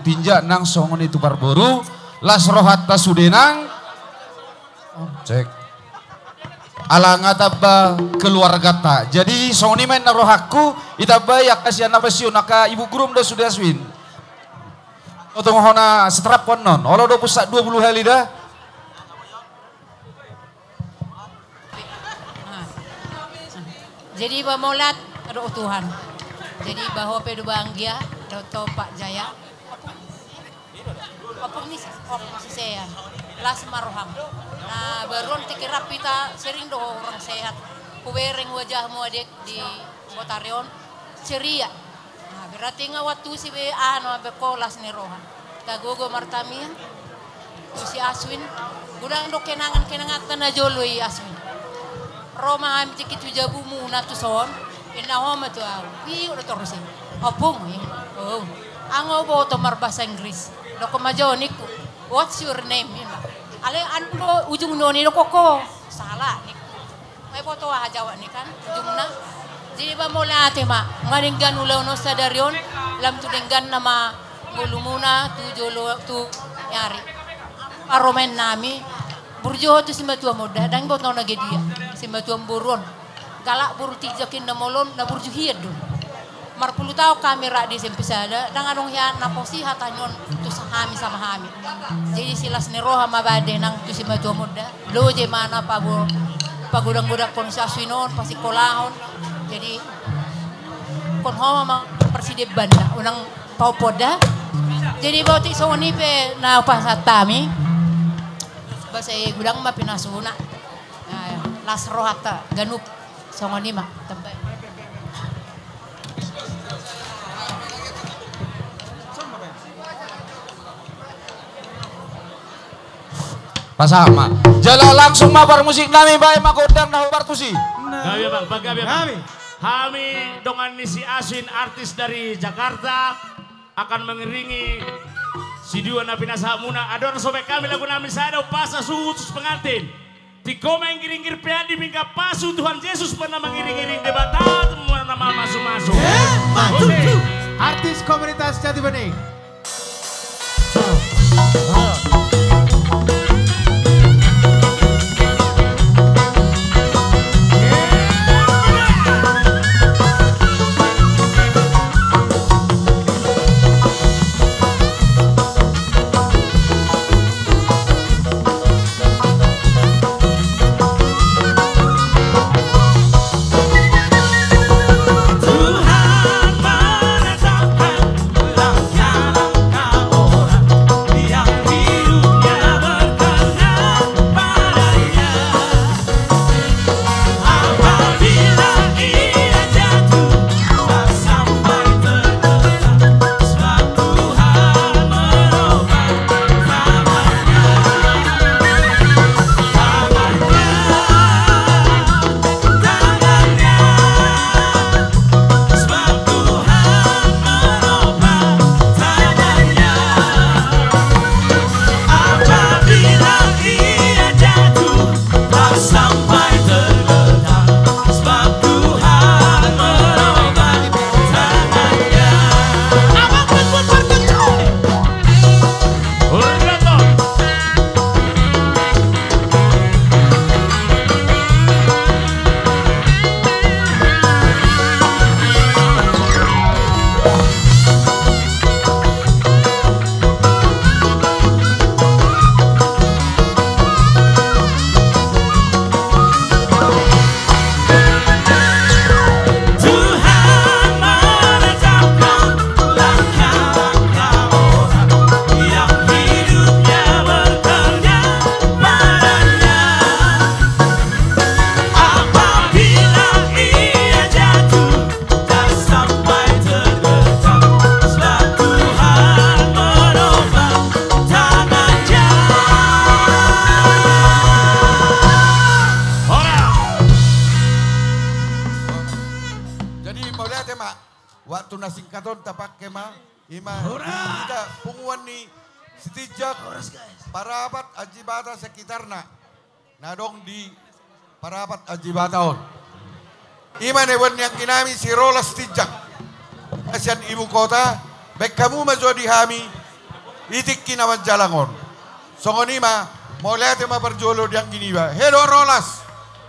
tinja nang songon itu parboru las rohatta sudenang cek alangata ba keluarga ta jadi songoni main narohaku itaba yak kasihan apa siu naka ibu gurum da sudah aswin otong hona setrap konon olo 20 hali dah jadi bamolat ada Tuhan jadi bahwa pedu banggia Dr. Pak Jaya apa ini saya las maroham nah baron tikirap kita sering do orang sehat kuwereng wajahmu adik di Botarion ceria nah berarti ngawatu si be anu be kolas ni rohan tagogo martamia tu si Aswin gudang do kenangan na joloi Aswin Roma am tikitu jabumu na tu son ina homa tu au wi udah terus opung oh ango bo to marbasa Inggris do ko majoniku what's your name ale ando ujung noni do koko salah nik may foto ha jawa ni kan ujungna jadi ba mola tema ngaringgan ulaw no sadarion lam tu denggan nama gulumuna tu jolo tu yari paromen nami burjo tu simbatua moda dang bot no nagedia simbatua buron galak buru tijakin na molon na burju hiad do marpulu tao kamera di sempisada dang anong hian na posi hatanyon tu sahami sama hami jadi silas ni roha mabade nang tu simbatua moda lo je mana pagudang-gudang kon sa swinon pasikolahon jadi kon homa ma preside banda unang paupoda jadi bauti soni pe na pasatami basa gudang ma pinasuna las rohata ganup songoni ma tambay pasama jala langsung mabar musik nami bae magodang na bartusi gabi bang gabi kami dengan si Aswin artis dari Jakarta akan mengiringi si dua nabi nasa muna adon sobek kami lagu nami sada pasa susus pengantin di komen ngiring-ngir peadi mingga pasu Tuhan Yesus pernah mengiring-iring debatan nama masuk-masuk artis komunitas Jati Bening waktu nasingkaton tapak kema ima kita punguan ni setijak parapat ajibata sekitarna nadong di parapat ajibataon ima newen yang kinami si rolas tijak asian ibu kota baik kamu mazo di hami itik kinawan jalangon. Songonima, mau lihat yang berjolo yang gini ba. Hedo rolas.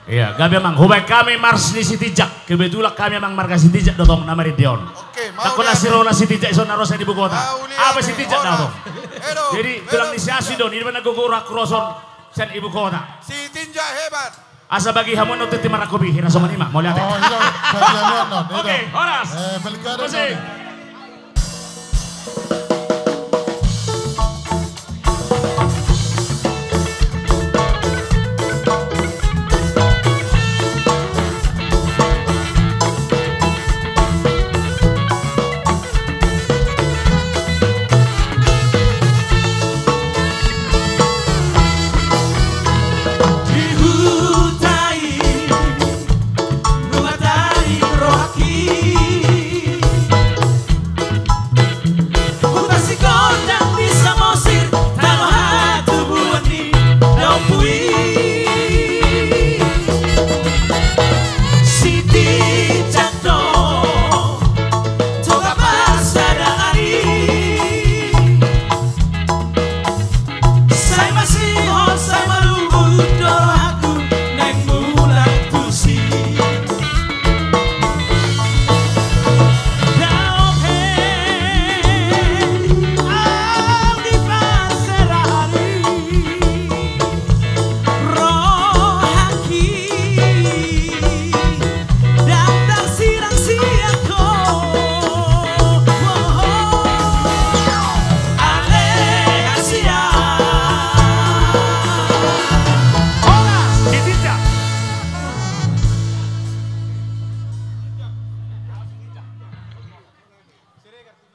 Iya, kami memang hubay kami mars ni Sitijak. Kebetulan kami memang marga Sitijak dotong nama Ridion. Oke, mau Takuna lihat. sirona Sitijak iso narosa di ibu kota. Apa Sitijak Horas. dotong? Hedo. Jadi tulang ni si Asin don, ini mana gugura kroson sen ibu kota. Si tinja hebat. Asa bagi hamon no titi marakobi hina somanima. Mau lihat? Oh, itu bagian non. Oke, horas. Belkada Musik. non.